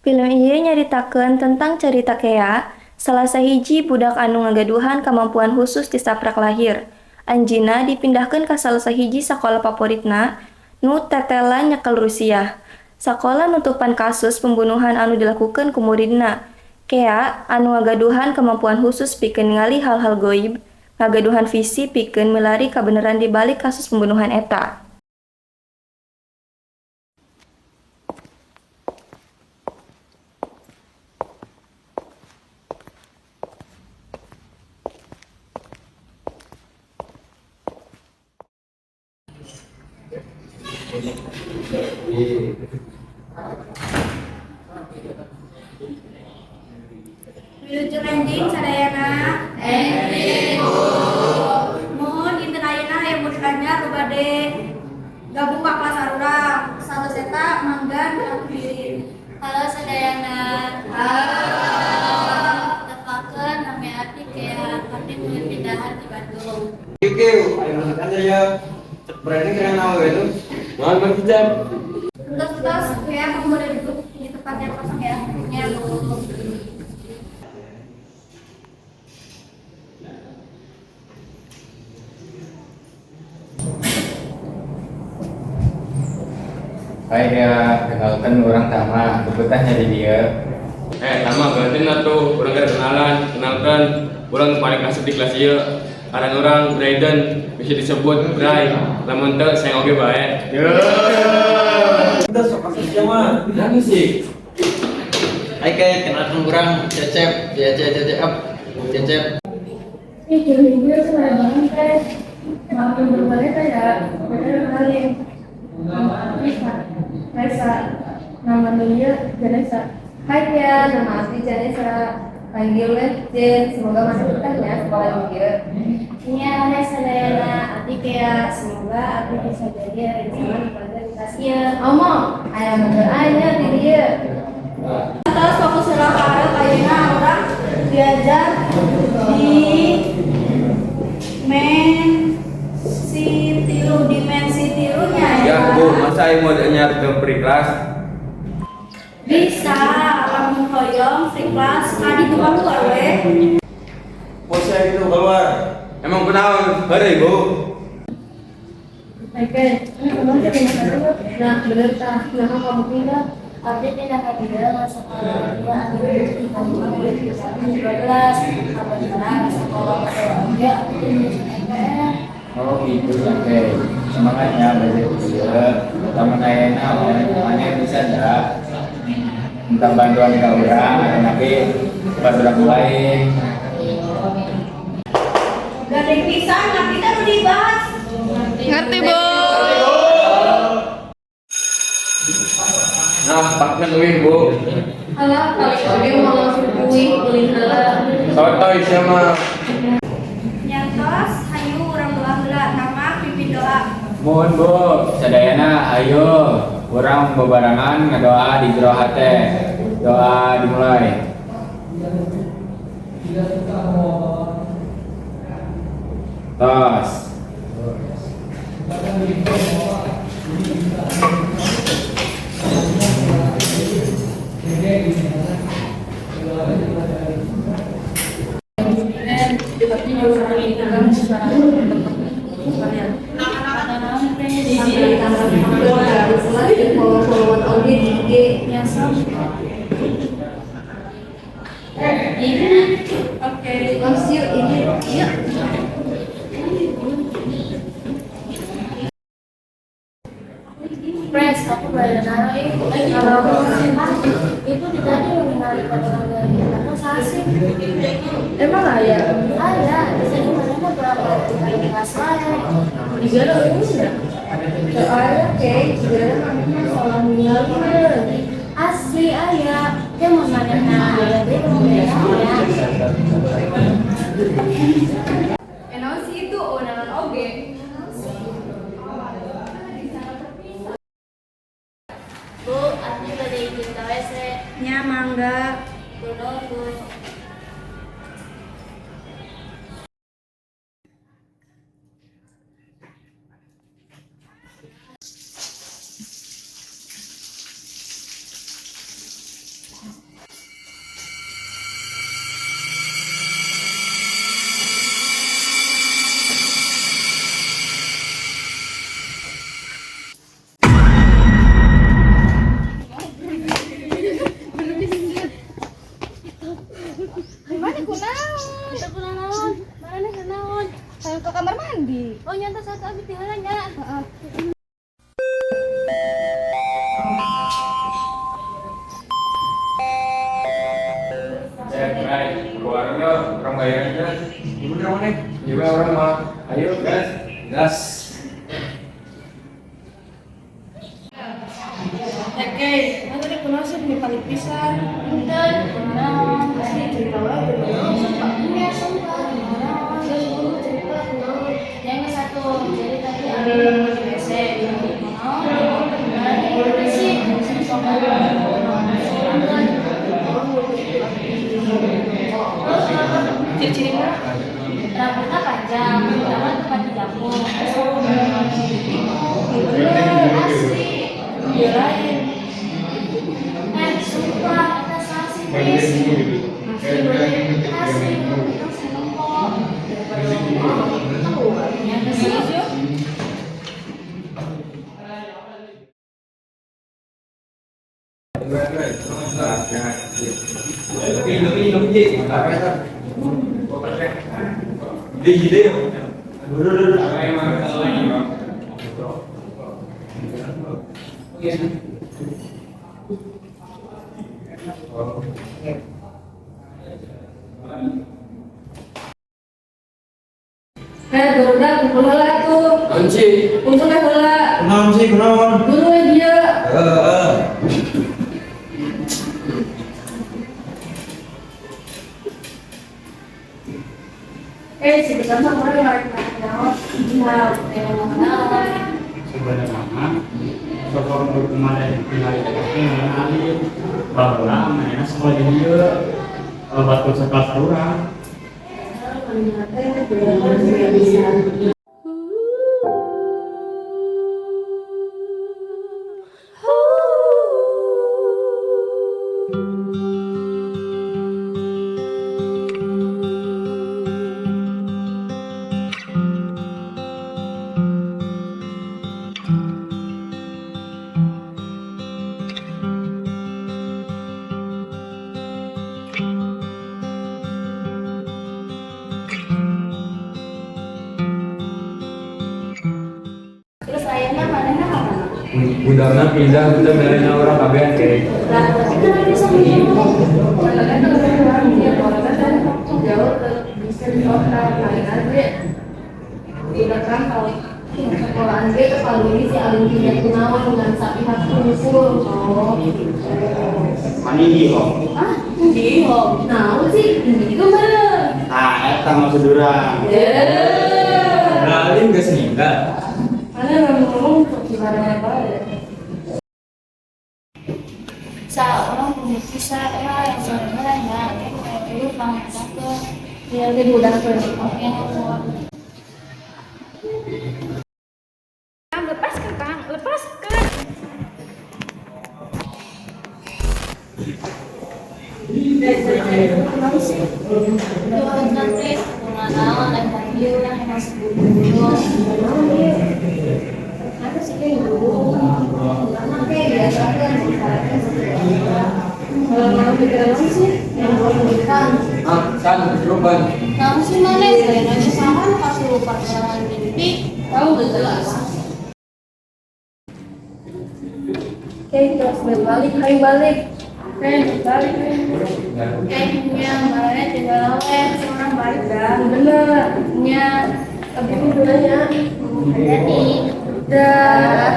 Film ieu nyaritakeun tentang carita Kea, salah sahiji budak anu ngagaduhan kamampuan khusus ti saprak lahir. Anjina dipindahkeun ka salah sahiji sakola favoritna nu tetelan nyekel Rusia. Sakola nutupan kasus pembunuhan anu dilakukeun ku muridna. Kea anu ngagaduhan kemampuan khusus pikeun ningali hal-hal goib, ngagaduhan visi pikeun milari kabeneran di balik kasus pembunuhan eta. Wilujeng enjing sadayana mohon dinten ayeuna hayang murid anyar nu bade gabung ka kelas arurang salah eta mangga diambilin. Halo sadayana. Tepakeun nami arti Kea abdi murid pindahan di Bandung. Oke, ayo masuk aja ya. Berani kira nama itu? Mohon berhijab. Terus Kea kamu boleh duduk di tempat yang kosong ya. Ya, Bu. Baik ya, kenalkan orang Tama, kebetulan jadi dia. Tama gantiin atuh, urang keur kenalan, kenalkan urang paling kasep di kelas ieu. Aran urang Brayden, bisa disebut Bray. Lamun teu saya oge bae. Udah sok kasih siapa? Nangis sih. Hai kayak kenalkan orang Cecep, ya Cecep, Cecep. Ibu saya banget teh. Maafin berbagai ya. Bener kenalin. Resa. Nama dia Janesa. Hai ya, nama asli Janesa. Panggil Jen, semoga masih betah ya sekolah juga. Iya, hai sadayana abdi Kea. Semoga abdi bisa jadi rencana di keluarga di Asia. Omong, ayah mundur aja di dia. Terus fokus karet ayeuna urang diajar di dimensi tilunya Ya, Bu, masa aing mau nyari ke free class? bisa lamun hoyong free class kadi tukang keluar we. Bosnya itu keluar. Emang kunaon? Heureuy, Bu. Oke, emang jadi masalah. Nah, bener tah, nah kamu pindah. Abdi pindah ke dia masuk dia ambil di tahun 2012 kebetulan sekolah dia abdi MPR. Oh gitu, oke. Semangatnya belajar juga. Taman ayana, mana bisa dah. Minta bantuan ke orang, atau nanti buat orang lain. Gading pisan tapi kita udah dibahas. Ngerti, Bu? Nah, pakmen euy, Bu. Alah, kali oge mau langsung kuing, kuing heula. Sotoy sia mah. Nyantos hayu urang doa heula nama pimpin doa. Mohon Bu, sadayana ayo orang bebarengan ngedoa di jero hate. Doa dimulai. Tos. Follow-followan oge di IG. Ya sok. Oke. Langsung ini, iya. Pres, aku bayar narik. Kalau itu ditanya mengenai pada aku sasih. Emang ayah? Ada, di sini mana berapa kelas lain. Di sana enggak? Soalnya kayak juga masalah meninggalnya. Asli ayah, dia mau nanya ayah dia mau nanya. Enak sih itu onalan oge. Bu, abdi bade izin ka WC. Nya mangga. Kuno, Bu. Juga orang mah. Ayo gas. Gas. Oke, nanti di kunasih di paling pisan. Dan pasti cerita lagi. Iya, sumpah. Terus dulu cerita yang satu jadi tadi ada di WC di mana sih ciri-ciri rambutnya panjang, pertama tempat di dapur, asli, dia lain. Sumpah, kita saksi asli, yang kesini Garuda kumpul heula tuh. Kunci. Kumpul heula. Kunaon sih, kunaon? Dulu dia. Heeh. Sebenarnya orang yang kenal. Nah, yang kenal. Sebenarnya sosok berkemana yang tinggal di Jakarta alim bahwa mainnya sekolah di dia batu sekelas orang. Terus ayahnya mana apa? Budaknya pindah kita milihnya orang kabehan kayak. Lah, kita nggak bisa begini. Padahal kalau orang dia orang kan jauh bisa di kota lain aja. Udah kan kalau sekolahan dia ke Palu ini si Alim tidak kenawan dengan sapi hati kumpul. Oh, Mani di om. ah, di home. Nah, sih ini juga mana? Eta maksud urang. Alim geus ninggal. Mana ngomong gimana apa ya? Orang punya kisah yang sebenarnya kayak dulu bangsa ke dia lebih mudah ke yang lepaskan Kang, lepaskan. San kesurupan. Kamu sih mana? Kayaknya sama kasih lupa jalan mimpi. Tahu gak jelas. Oke, kita harus balik. Ayo balik. Oke, balik. Yang mana tinggal lewat orang balik dan bener. Nya, tapi itu bedanya. Jadi, udah.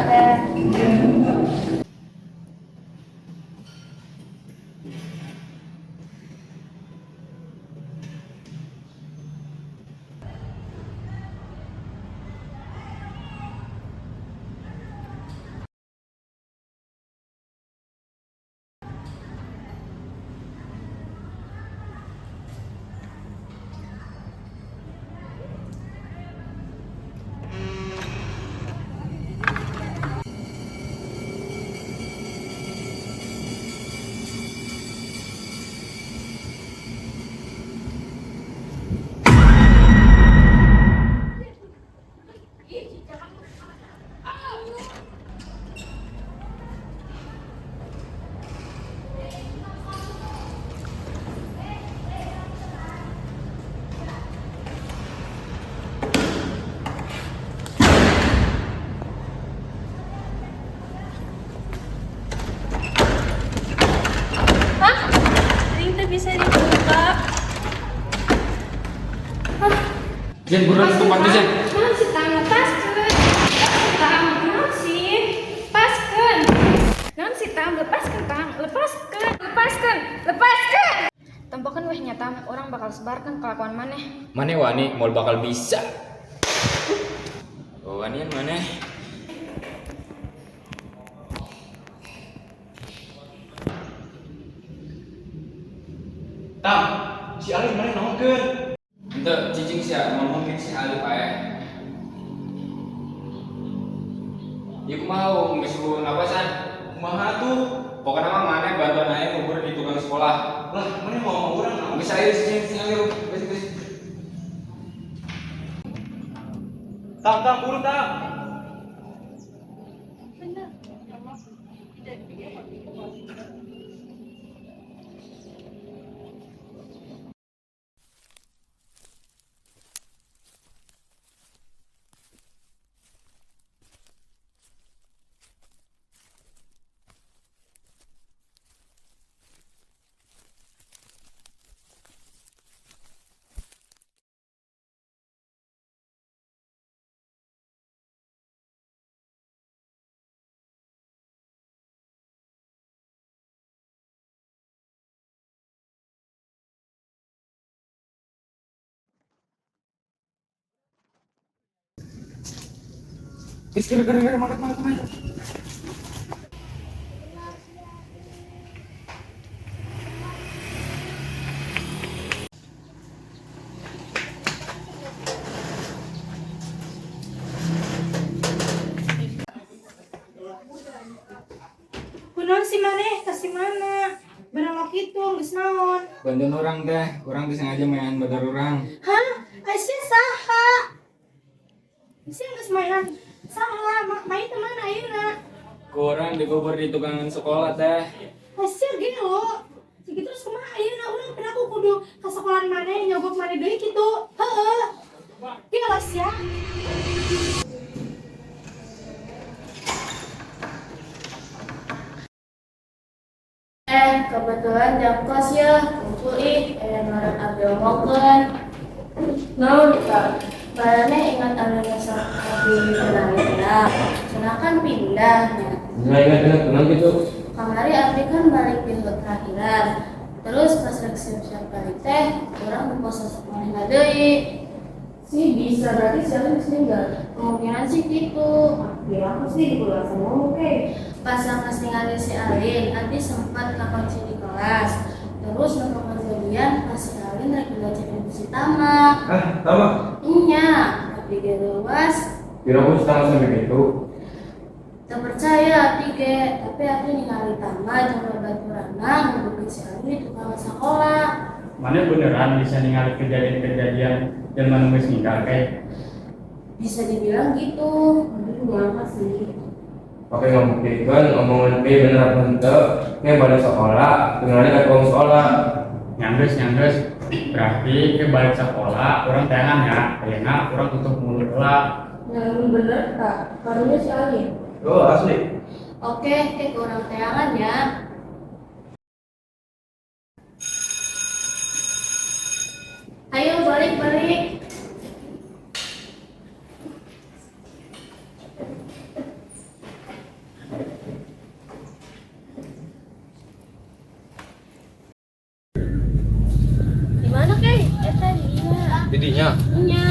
Jen buruan ke tempat tuh Jen. Naon si Tang lepaskeun. Tang, naon sih? Lepaskeun. Naon si Tang lepaskeun Tang, lepaskeun. Tempokeun weh nyata orang bakal sebarkan kelakuan maneh. Maneh wani mau bakal bisa. Oh wanian maneh. Tam, si Ali mana nongkeun? Ente cicing sia ngomongin si Ali pae. Ieu mau geus suruh napasan. Kumaha tuh? Pokoknya mah maneh bantuan ae ngubur di tukang sekolah. Lah, mana mau urang? Geus aya si Ali geus. Tam, buru tam. Gara-gara makan. Kunaon si maneh kasih mana? Barang lo kitu geus naon? Bantuan orang teh sengaja main badar orang. Hah? Aisyah saha? Aisyah geus maean saha? Main teh mana ayeuna? Kurang digubur di tukang sekolah teh. Aisyah gelo. Jadi terus kumaha ayeuna urang pernah aku kudu ka sekolahan maneh nyogok maneh deui kitu. Heeh. Gelo Aisyah. Kebetulan jam kos ya, kumpul ngaran abdi omongkeun. Naon Kak? Barane ingat anu nyasar abdi kenali teh. Cenah kan pindah nya. Ingat tenang gitu. Kamari abdi kan balik pindah terakhiran. Terus pas rek siap-siap balik teh, urang ngepost sekolah deui. Sih bisa berarti si Ali geus ninggal. Kemungkinan sih gitu. Ya aku sih pulang sama oke. Pas yang pas ninggalin si Alin, nanti sempat kakunci di kelas. Terus nonton kejadian pas si Alin rek belajarin si Tama. Tama. Iya, tapi dia luas. Kira aku setengah sampai gitu. Tak percaya tiga, tapi aku ningali Tama jangan baturana ngebukin si Alin di tukang sekolah. Mana beneran bisa ningali kejadian-kejadian dan mana geus ninggal kayak Bisa dibilang gitu. Aduh ngapa sih? Oke ngomongin omongan bener apa ente kayak balik sekolah dengarnya ke ruang sekolah. nyangges berarti ke balik sekolah orang tangan ya kayaknya orang tutup mulut lah. Yang bener Kak, karunya si Ali. Oh asli. Oke, kurang tayangan ya. Ayo balik. Dimana kay? Eta dinya. Didinya. Nya.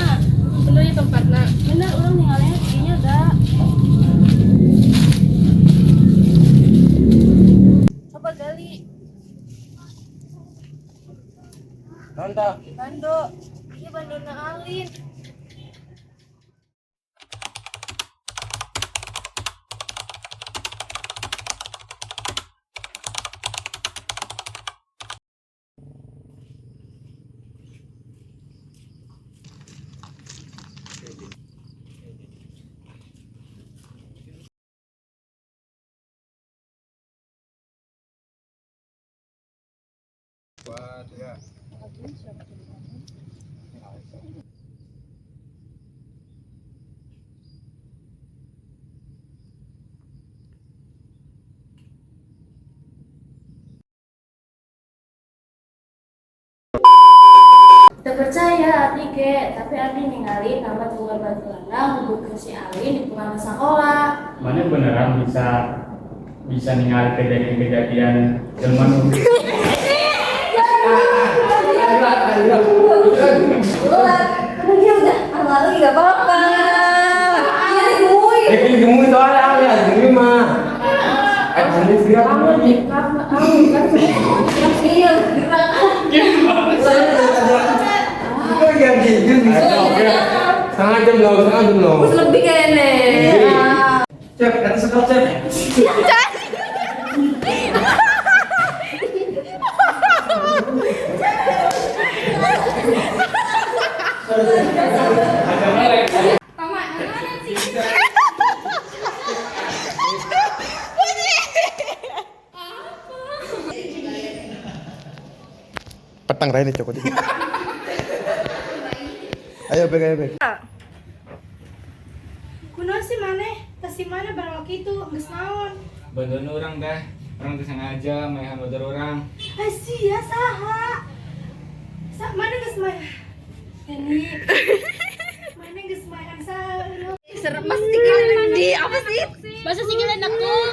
Bener di tempatna. Bener orang ninggalnya dinya da. Coba gali. Mantap. Bando. Iya bandona Alin. Teu percaya Ati ge, tapi Ati ningali nama Tunggal Batulanang hubungkeun si Alin di pulang sekolah. Mana beneran bisa ningali kejadian-kejadian zaman dulu. Dia udah lama lagi gak apa-apa. Iya gue. Ini gemuk soalnya ya, gini mah. Ini segera Kamu di kamu kan Iya, gerak. Kok ganti bisa. Setengah jam loh. Terus lebih kayaknya. Cep, kata sekal cep. Paman, mana sih? Petang Raini cokot. Ayo bek ayo bek. Kunaon sih maneh? Tas si mana barang itu geus naon? Bantuan orang dah. Orang tuh sengaja main motor orang. Sia saha? Mana geus main? Ini. Mana geus main saha? Serem pasti kan di apa sih? Bahasa singil enak tuh.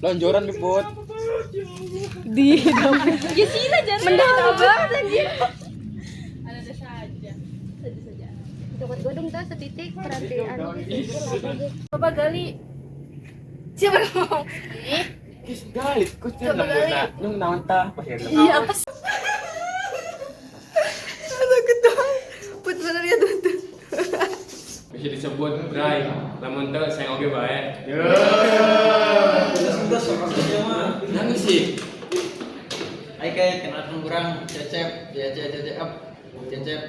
Lonjoran diput. Ya sih lah jangan. Mendalam banget anjir. Ada saja. Saja. Cokot godong tah setitik perhatian. coba gali. Siapa ngomong? Galit, kok Coba gali. Nung naon tah pas ya. Iya apa sih? Ada gedong. Put bener ya tuh. Bisa disebut bray, lamun teu saya oge bae. Sudah sama mah. Nangis sih. Ai kayak kenalkan kurang Cecep, ya Cecep, Cecep.